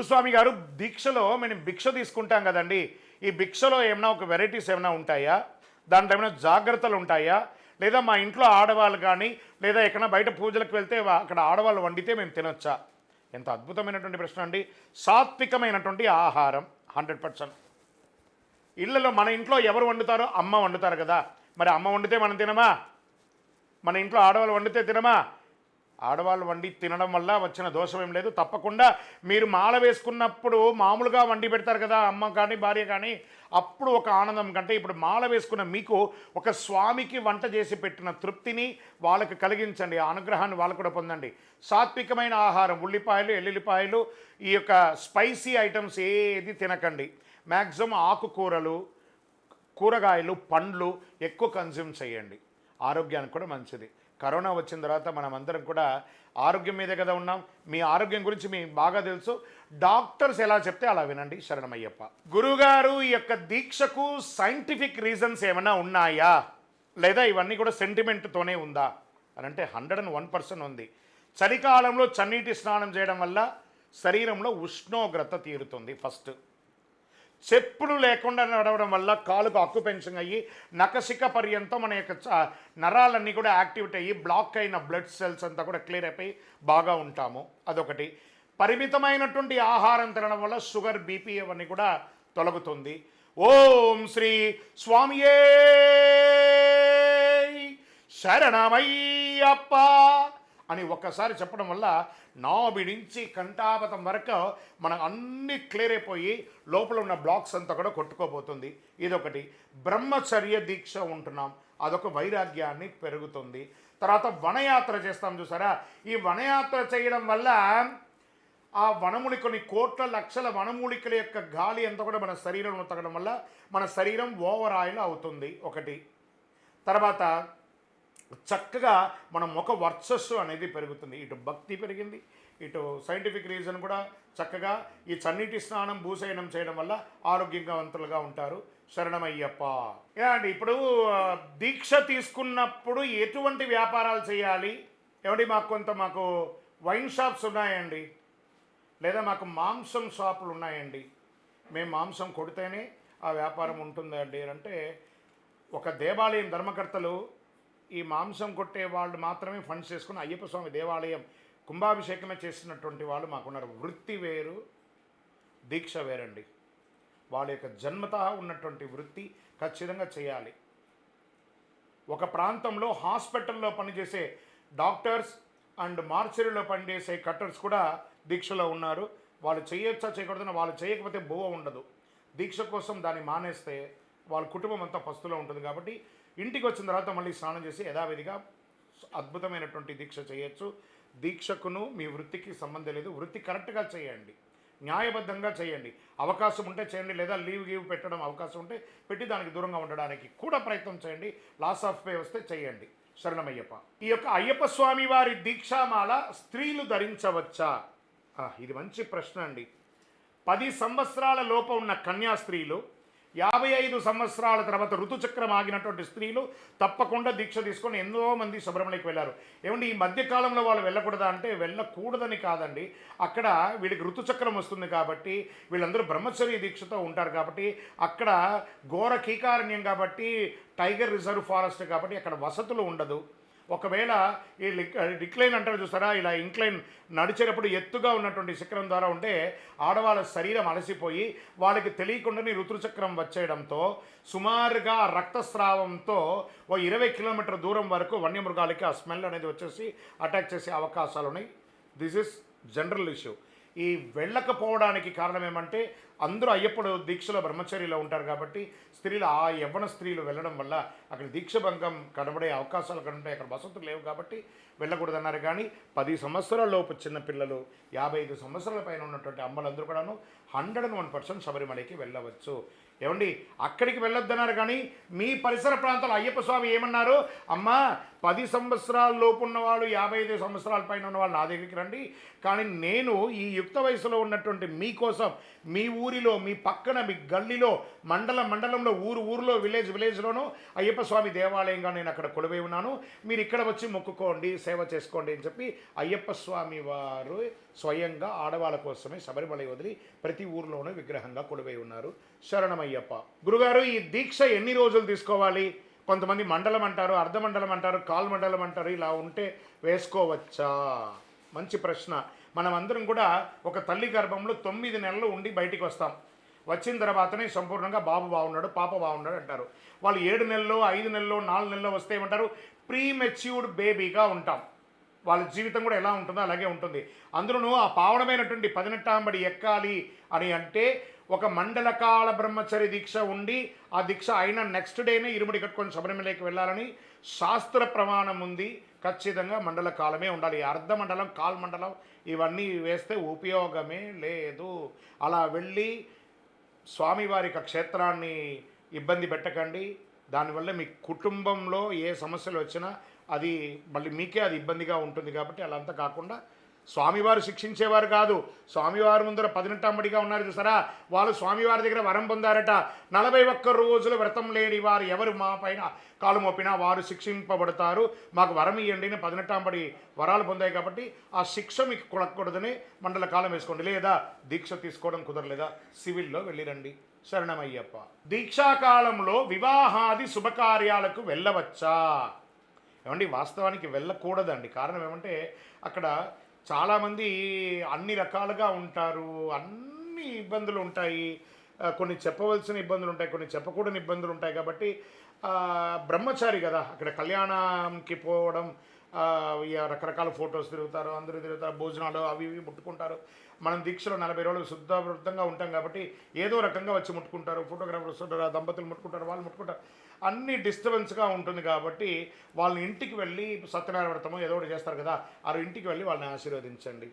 ముత్తుస్వామి గారు దీక్షలో మనం భిక్ష తీసుకుంటాం కదండి, ఈ భిక్షలో ఏమైనా ఒక వెరైటీస్ ఏమైనా ఉంటాయా, దాంట్లో ఏమైనా జాగ్రత్తలు ఉంటాయా, లేదా మా ఇంట్లో ఆడవాళ్ళు కానీ లేదా ఎక్కడైనా బయట పూజలకు వెళ్తే అక్కడ ఆడవాళ్ళు వండితే మేము తినొచ్చా? ఎంత అద్భుతమైనటువంటి ప్రశ్న అండి. సాత్వికమైనటువంటి ఆహారం 100%. ఇళ్ళలో మన ఇంట్లో ఎవరు వండుతారో? అమ్మ వండుతారు కదా, మరి అమ్మ వండితే మనం తినమా? మన ఇంట్లో ఆడవాళ్ళు వండితే తినమా? ఆడవాళ్ళు వండి తినడం వల్ల వచ్చిన దోషం ఏం లేదు. తప్పకుండా మీరు మాల వేసుకున్నప్పుడు మామూలుగా వండి పెడతారు కదా అమ్మ కానీ భార్య కానీ, అప్పుడు ఒక ఆనందం కంటే ఇప్పుడు మాల వేసుకున్న మీకు ఒక స్వామికి వంట చేసి పెట్టిన తృప్తిని వాళ్ళకి కలిగించండి, ఆ అనుగ్రహాన్ని వాళ్ళు కూడా పొందండి. సాత్వికమైన ఆహారం, ఉల్లిపాయలు, ఎల్లుల్లిపాయలు, ఈ యొక్క స్పైసీ ఐటమ్స్ ఏది తినకండి. మ్యాక్సిమం ఆకుకూరలు, కూరగాయలు, పండ్లు ఎక్కువ కన్జ్యూమ్ చేయండి, ఆరోగ్యానికి కూడా మంచిది. కరోనా వచ్చిన తర్వాత మనం అందరం కూడా ఆరోగ్యం మీదే కదా ఉన్నాం. మీ ఆరోగ్యం గురించి మీకు బాగా తెలుసు. డాక్టర్స్ ఎలా చెప్తే అలా వినండి. శరణమయ్యప్ప. గురువుగారు, ఈ యొక్క దీక్షకు సైంటిఫిక్ రీజన్స్ ఏమైనా ఉన్నాయా, లేదా ఇవన్నీ కూడా సెంటిమెంట్తోనే ఉందా అని అంటే 101% ఉంది. చలికాలంలో చన్నీటి స్నానం చేయడం వల్ల శరీరంలో ఉష్ణోగ్రత తీరుతుంది. ఫస్ట్, చెప్పులు లేకుండా నడవడం వల్ల కాలుకు అక్యుపెన్షన్ అయ్యి నఖశిఖ పర్యంతం మన యొక్క నరాలన్నీ కూడా యాక్టివేట్ అయ్యి బ్లాక్ అయిన బ్లడ్ సెల్స్ అంతా కూడా క్లియర్ అయిపోయి బాగా ఉంటాము. అదొకటి. పరిమితమైనటువంటి ఆహారం తినడం వల్ల షుగర్, బీపీ అవన్నీ కూడా తొలగుతుంది. ఓం శ్రీ స్వామియే శరణమయ్యప్ప అని ఒక్కసారి చెప్పడం వల్ల నాభి నుంచి కంఠాపథం వరకు మనకు అన్ని క్లియర్ అయిపోయి లోపల ఉన్న బ్లాక్స్ అంతా కూడా కొట్టుకోబోతుంది. ఇదొకటి. బ్రహ్మచర్య దీక్ష ఉంటున్నాం, అదొక వైరాగ్యాన్ని పెరుగుతుంది. తర్వాత వనయాత్ర చేస్తాం చూసారా, ఈ వనయాత్ర చేయడం వల్ల ఆ వనమూలిక, కొన్ని కోట్ల లక్షల వనమూలికల యొక్క గాలి అంతా కూడా మన శరీరంలో తగ్గడం వల్ల మన శరీరం ఓవర్ ఆయిల్ అవుతుంది. ఒకటి. తర్వాత చక్కగా మన ముఖ వర్చస్సు అనేది పెరుగుతుంది. ఇటు భక్తి పెరిగింది, ఇటు సైంటిఫిక్ రీజన్ కూడా చక్కగా ఈ చన్నీటి స్నానం, భూశయనం చేయడం వల్ల ఆరోగ్యవంతులుగా ఉంటారు. శరణమయ్యప్ప. అండి, ఇప్పుడు దీక్ష తీసుకున్నప్పుడు ఎటువంటి వ్యాపారాలు చేయాలి? ఏమండి, మాకు వైన్ షాప్స్ ఉన్నాయండి, లేదా మాకు మాంసం షాపులు ఉన్నాయండి, మేము మాంసం కొడితేనే ఆ వ్యాపారం ఉంటుందండి అంటే, ఒక దేవాలయం ధర్మకర్తలు ఈ మాంసం కొట్టే వాళ్ళు మాత్రమే ఫండ్స్ చేసుకుని అయ్యప్ప స్వామి దేవాలయం కుంభాభిషేకమే చేసినటువంటి వాళ్ళు మాకున్నారు. వృత్తి వేరు, దీక్ష వేరండి. వాళ్ళ యొక్క జన్మతః ఉన్నటువంటి వృత్తి ఖచ్చితంగా చేయాలి. ఒక ప్రాంతంలో హాస్పిటల్లో పనిచేసే డాక్టర్స్ అండ్ మార్చరీలో పనిచేసే కట్టర్స్ కూడా దీక్షలో ఉన్నారు. వాళ్ళు చేయొచ్చా చేయకూడదని, వాళ్ళు చేయకపోతే బోవ ఉండదు. దీక్ష కోసం దాన్ని మానేస్తే వాళ్ళ కుటుంబం అంతా పస్తులో ఉంటుంది. కాబట్టి ఇంటికి వచ్చిన తర్వాత మళ్ళీ స్నానం చేసి యథావిధిగా అద్భుతమైనటువంటి దీక్ష చేయొచ్చు. దీక్షకును మీ వృత్తికి సంబంధం లేదు. వృత్తి కరెక్ట్గా చేయండి, న్యాయబద్ధంగా చేయండి. అవకాశం ఉంటే చేయండి, లేదా లీవ్ పెట్టడం అవకాశం ఉంటే పెట్టి దానికి దూరంగా ఉండడానికి కూడా ప్రయత్నం చేయండి. లాస్ ఆఫ్ పే వస్తే చేయండి. శరణమయ్యప్ప. ఈ యొక్క అయ్యప్ప స్వామి వారి దీక్షామాల స్త్రీలు ధరించవచ్చా? ఇది మంచి ప్రశ్న అండి. 10 సంవత్సరాల లోపు ఉన్న కన్యా స్త్రీలు, 55 సంవత్సరాల తర్వాత ఋతుచక్రం ఆగినటువంటి స్త్రీలు తప్పకుండా దీక్ష తీసుకొని ఎంతోమంది శబరిమలకి వెళ్ళారు. ఏమండి, ఈ మధ్యకాలంలో వాళ్ళు వెళ్ళకూడదా అంటే వెళ్ళకూడదని కాదండి. అక్కడ వీళ్ళకి ఋతుచక్రం వస్తుంది కాబట్టి, వీళ్ళందరూ బ్రహ్మచర్య దీక్షతో ఉంటారు కాబట్టి, అక్కడ ఘోర కీకారణ్యం కాబట్టి, టైగర్ రిజర్వ్ ఫారెస్ట్ కాబట్టి అక్కడ వసతులు ఉండదు. ఒకవేళ ఈ డిక్లైన్ అంటారు చూసారా, ఇలా ఇంక్లైన్ నడిచేటప్పుడు ఎత్తుగా ఉన్నటువంటి శిఖరం ద్వారా ఉంటే ఆడవాళ్ళ శరీరం అలసిపోయి వాళ్ళకి తెలియకుండానే ఋతుచక్రం వచ్చేయడంతో సుమారుగా రక్తస్రావంతో 20 కిలోమీటర్ దూరం వరకు వన్యమృగాలకి ఆ స్మెల్ అనేది వచ్చేసి అటాక్ చేసే అవకాశాలు ఉన్నాయి. This is general issue. ఈ వెళ్ళకపోవడానికి కారణం ఏమంటే అందరూ అయ్యప్పుడు దీక్షలో బ్రహ్మచర్యలో ఉంటారు కాబట్టి స్త్రీలు, ఆ యవ్వన స్త్రీలు వెళ్ళడం వల్ల అక్కడ దీక్షభంగం కనబడే అవకాశాలు కనుంటాయి. అక్కడ వసతులు లేవు కాబట్టి వెళ్ళకూడదన్నారు. కానీ 10 సంవత్సరాల లోపు చిన్నపిల్లలు, 55 సంవత్సరాల పైన ఉన్నటువంటి అమ్మలందరూ కూడాను 101% శబరిమలకి వెళ్ళవచ్చు. ఏమండి, అక్కడికి వెళ్ళొద్దన్నారు కానీ మీ పరిసర ప్రాంతాలు అయ్యప్ప స్వామి ఏమన్నారు? అమ్మా, 10 సంవత్సరాల లోపు ఉన్నవాళ్ళు 55 సంవత్సరాల పైన ఉన్నవాళ్ళు నా దగ్గరికి రండి. కానీ నేను ఈ యుక్త వయసులో ఉన్నటువంటి మీకోసం మీ ఊరిలో, మీ పక్కన, మీ గల్లీలో, మండలంలో, ఊరిలో, విలేజ్లోనూ అయ్యప్ప స్వామి దేవాలయంగా నేను అక్కడ కొలువై ఉన్నాను. మీరు ఇక్కడ వచ్చి మొక్కుకోండి, సేవ చేసుకోండి అని చెప్పి అయ్యప్ప స్వామి వారు స్వయంగా ఆడవాళ్ళ కోసమే శబరిమల వదిలి ప్రతి ఊరిలోనూ విగ్రహంగా కొలువై ఉన్నారు. శరణమయ్యప్ప. గురుగారు, ఈ దీక్ష ఎన్ని రోజులు తీసుకోవాలి? కొంతమంది మండలం అంటారు, అర్ధమండలం అంటారు, కాల్ మండలం అంటారు. ఇలా ఉంటే వేసుకోవచ్చా? మంచి ప్రశ్న. మనం అందరం కూడా ఒక తల్లి గర్భంలో 9 నెలలు ఉండి బయటికి వస్తాం. వచ్చిన తర్వాతనే సంపూర్ణంగా బాబు బాగున్నాడు, పాప బాగున్నాడు అంటారు. వాళ్ళు 7 నెలల్లో, 5 నెలల్లో, 4 నెలల్లో వస్తే ఏమంటారు? ప్రీమెచ్యూర్డ్ బేబీగా ఉంటాం. వాళ్ళ జీవితం కూడా ఎలా ఉంటుందో అలాగే ఉంటుంది. అందులోనూ ఆ పావనమైనటువంటి 18 ఎక్కాలి అని అంటే ఒక మండలకాల బ్రహ్మచర్య దీక్ష ఉండి ఆ దీక్ష అయిన నెక్స్ట్ డేనే ఇరుముడి కట్టుకొని శబరిమలకి వెళ్ళాలని శాస్త్ర ప్రమాణం ఉంది. ఖచ్చితంగా మండల కాలమే ఉండాలి. అర్ధ మండలం, కాల్ మండలం ఇవన్నీ వేస్తే ఉపయోగమే లేదు. అలా వెళ్ళి స్వామివారి క్షేత్రాన్ని ఇబ్బంది పెట్టకండి. దానివల్ల మీ కుటుంబంలో ఏ సమస్యలు వచ్చినా అది మళ్ళీ మీకే అది ఇబ్బందిగా ఉంటుంది. కాబట్టి అలా అంతా కాకుండా స్వామివారు శిక్షించేవారు కాదు. స్వామివారి ముందర 18 ఉన్నారు చూసారా, వాళ్ళు స్వామివారి దగ్గర వరం పొందారట. 41 రోజుల వ్రతం లేని వారు ఎవరు మా పైన కాలు మోపినా వారు శిక్షింపబడతారు, మాకు వరం ఇవ్వండి. 18 వరాలు పొందాయి కాబట్టి ఆ శిక్ష మీకు కొడకూడదని మండల కాలం వేసుకోండి. లేదా దీక్ష తీసుకోవడం కుదరలేదా సివిల్లో వెళ్ళిరండి. శరణమయ్యప్ప. దీక్షాకాలంలో వివాహాది శుభకార్యాలకు వెళ్ళవచ్చా? ఏమండి, వాస్తవానికి వెళ్ళకూడదండి. కారణం ఏమంటే అక్కడ చాలామంది అన్ని రకాలుగా ఉంటారు, అన్ని ఇబ్బందులు ఉంటాయి. కొన్ని చెప్పవలసిన ఇబ్బందులు ఉంటాయి, కొన్ని చెప్పకూడని ఇబ్బందులు ఉంటాయి. కాబట్టి బ్రహ్మచారి కదా, అక్కడ కళ్యాణంకి పోవడం, రకరకాల ఫొటోస్ తిరుగుతారు, అందరూ తిరుగుతారు, భోజనాలు అవి ఇవి ముట్టుకుంటారు. మనం దీక్షలో 40 రోజులు శుద్ధవృద్ధంగా ఉంటాం కాబట్టి ఏదో రకంగా వచ్చి ముట్టుకుంటారు, ఫోటోగ్రాఫర్స్ ఉంటారు, దంపతులు ముట్టుకుంటారు, వాళ్ళు ముట్టుకుంటారు. అన్ని డిస్టర్బెన్స్గా ఉంటుంది. కాబట్టి వాళ్ళని ఇంటికి వెళ్ళి సత్యనారాయణ వ్రతమో ఏదో ఒకటి చేస్తారు కదా, ఆ ఇంటికి వెళ్ళి వాళ్ళని ఆశీర్వదించండి.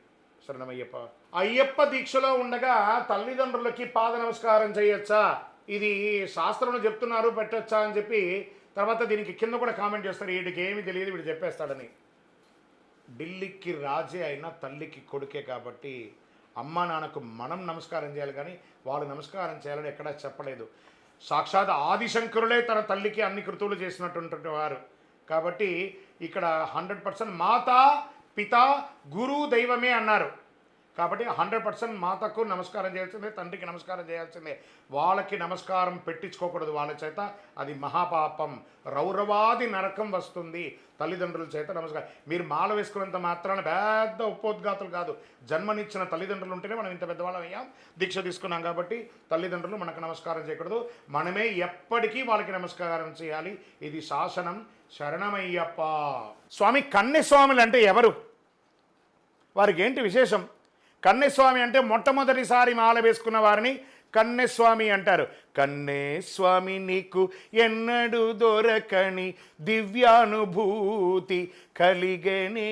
శరణమయ్యప్ప. అయ్యప్ప దీక్షలో ఉండగా తల్లిదండ్రులకి పాద నమస్కారం చేయొచ్చా? ఇది శాస్త్రంలో చెప్తున్నారు, పెట్టొచ్చా అని చెప్పి తర్వాత దీనికి కింద కూడా కామెంట్ చేస్తారు, వీడికి ఏమీ తెలియదు, వీడు చెప్పేస్తాడని. ఢిల్లీకి రాజే అయినా తల్లికి కొడుకే కాబట్టి అమ్మ నాన్నకు మనం నమస్కారం చేయాలి, కానీ వాళ్ళు నమస్కారం చేయాలని ఎక్కడా చెప్పలేదు. సాక్షాత్ ఆదిశంకరులే తన తల్లికి అన్ని కృతువులు చేసినటువంటి వారు. కాబట్టి ఇక్కడ 100% మాత పిత గురు దైవమే అన్నారు. కాబట్టి 100% మాతకు నమస్కారం చేయాల్సిందే, తండ్రికి నమస్కారం చేయాల్సిందే. వాళ్ళకి నమస్కారం పెట్టించుకోకూడదు వాళ్ళ చేత, అది మహాపాపం. రౌరవాది నరకం వస్తుంది తల్లిదండ్రుల చేత నమస్కారం. మీరు మాల వేసుకున్నంత మాత్రాన పెద్ద ఉపోద్ఘాతులు కాదు. జన్మనిచ్చిన తల్లిదండ్రులు ఉంటేనే మనం ఇంత పెద్దవాళ్ళం అయ్యాం, దీక్ష తీసుకున్నాం. కాబట్టి తల్లిదండ్రులు మనకు నమస్కారం చేయకూడదు, మనమే ఎప్పటికీ వాళ్ళకి నమస్కారం చేయాలి. ఇది శాసనం. శరణమయ్యప్ప. స్వామి కన్నెస్వాములు అంటే ఎవరు? వారికి ఏంటి విశేషం? కన్నెస్వామి అంటే మొట్టమొదటిసారి మాల వేసుకున్న వారిని కన్నెస్వామి అంటారు. కన్నెస్వామి నీకు ఎన్నడూ దొరకని దివ్యానుభూతి కలిగనే,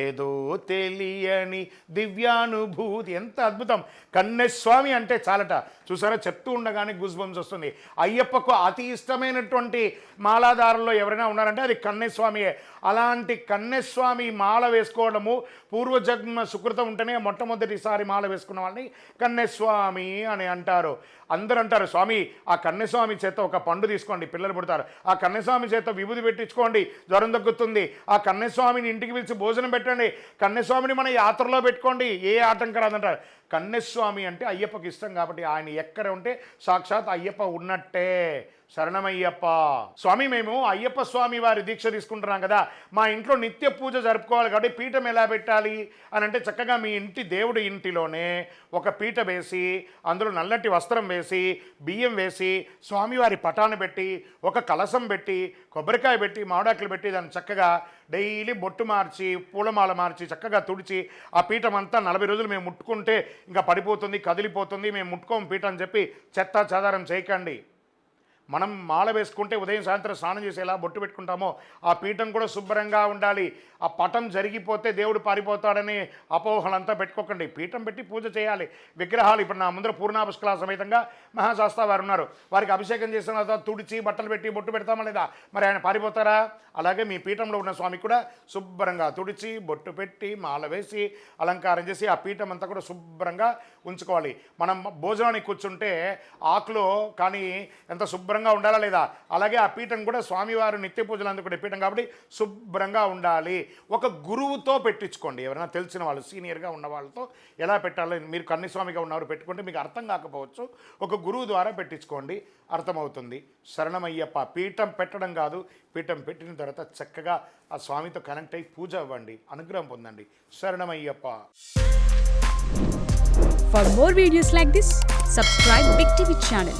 ఏదో తెలియని దివ్యానుభూతి. ఎంత అద్భుతం! కన్నెస్వామి అంటే చాలట. చూసారా, చెప్తూ ఉండగానే గూస్ బంప్స్ వస్తుంది. అయ్యప్పకు అతి ఇష్టమైనటువంటి మాలాదారుల్లో ఎవరైనా ఉన్నారంటే అది కన్నెస్వామియే. అలాంటి కన్నెస్వామి మాల వేసుకోవడము పూర్వజన్మ సుకృతం ఉంటేనే మొట్టమొదటిసారి మాల వేసుకున్న వాళ్ళని కన్నెస్వామి అని అంటారు. అందరూ అంటారు, స్వామి ఆ కన్నెస్వామి చేత ఒక పండు తీసుకోండి, పిల్లలు పుడతారు. ఆ కన్నెస్వామి చేత విభూది పెట్టించుకోండి, జ్వరం తగ్గుతుంది. ఆ కన్నెస్వామిని ఇంటికి పిలిచి భోజనం పెట్టండి, కన్నెస్వామిని మన యాత్రలో పెట్టుకోండి, ఏ ఆటంకం రాదంటారు. కన్నెస్వామి అంటే అయ్యప్పకి ఇష్టం కాబట్టి ఆయన ఎక్కడ ఉంటే సాక్షాత్ అయ్యప్ప ఉన్నట్టే. శరణమయ్యప్ప. స్వామి, మేము అయ్యప్ప స్వామి వారి దీక్ష తీసుకుంటున్నాం కదా, మా ఇంట్లో నిత్య పూజ జరుపుకోవాలి కాబట్టి పీఠం ఎలా పెట్టాలి అని అంటే, చక్కగా మీ ఇంటి దేవుడి ఇంటిలోనే ఒక పీఠ వేసి అందులో నల్లటి వస్త్రం వేసి బియ్యం వేసి స్వామివారి పటాన్ని పెట్టి ఒక కలశం పెట్టి కొబ్బరికాయ పెట్టి మామిడాకులు పెట్టి దాన్ని చక్కగా డైలీ బొట్టు మార్చి పూలమాల మార్చి చక్కగా తుడిచి ఆ పీఠం అంతా 40 రోజులు మేము ముట్టుకుంటే ఇంకా పడిపోతుంది, కదిలిపోతుంది, మేము ముట్టుకోము పీఠం అని చెప్పి చెత్త చెదారం చేయకండి. మనం మాల వేసుకుంటే ఉదయం సాయంత్రం స్నానం చేసి ఎలా బొట్టు పెట్టుకుంటామో ఆ పీఠం కూడా శుభ్రంగా ఉండాలి. ఆ పటం జరిగిపోతే దేవుడు పారిపోతాడని అపోహలంతా పెట్టుకోకండి. పీఠం పెట్టి పూజ చేయాలి. విగ్రహాలు ఇప్పుడు నా ముందర పూర్ణాపుష్కలా సమేతంగా మహాశాస్త్ర వారు ఉన్నారు. వారికి అభిషేకం చేసిన తర్వాత తుడిచి బట్టలు పెట్టి బొట్టు పెడతామా లేదా? మరి ఆయన పారిపోతారా? అలాగే మీ పీఠంలో ఉన్న స్వామికి కూడా శుభ్రంగా తుడిచి బొట్టు పెట్టి మాల వేసి అలంకారం చేసి ఆ పీఠం అంతా కూడా శుభ్రంగా ఉంచుకోవాలి. మనం భోజనానికి కూర్చుంటే ఆకులో కానీ ఎంత శుభ్రంగా ఉండాలా లేదా? అలాగే ఆ పీఠం కూడా స్వామివారు నిత్య పూజలు అందుకునే పీఠం కాబట్టి శుభ్రంగా ఉండాలి. ఒక గురువుతో పెట్టించుకోండి. ఎవరైనా తెలిసిన వాళ్ళు సీనియర్గా ఉన్న వాళ్ళతో ఎలా పెట్టాలో, మీరు కన్నిస్వామిగా ఉన్నవారు పెట్టుకుంటే మీకు అర్థం కాకపోవచ్చు. ఒక గురువు ద్వారా పెట్టించుకోండి, అర్థమవుతుంది. శరణమయ్యప్ప. పీఠం పెట్టడం కాదు, పీఠం పెట్టిన తర్వాత చక్కగా ఆ స్వామితో కనెక్ట్ అయ్యి పూజ అవ్వండి, అనుగ్రహం పొందండి. శరణమయ్యప్ప. For more videos like this, subscribe Big TV channel.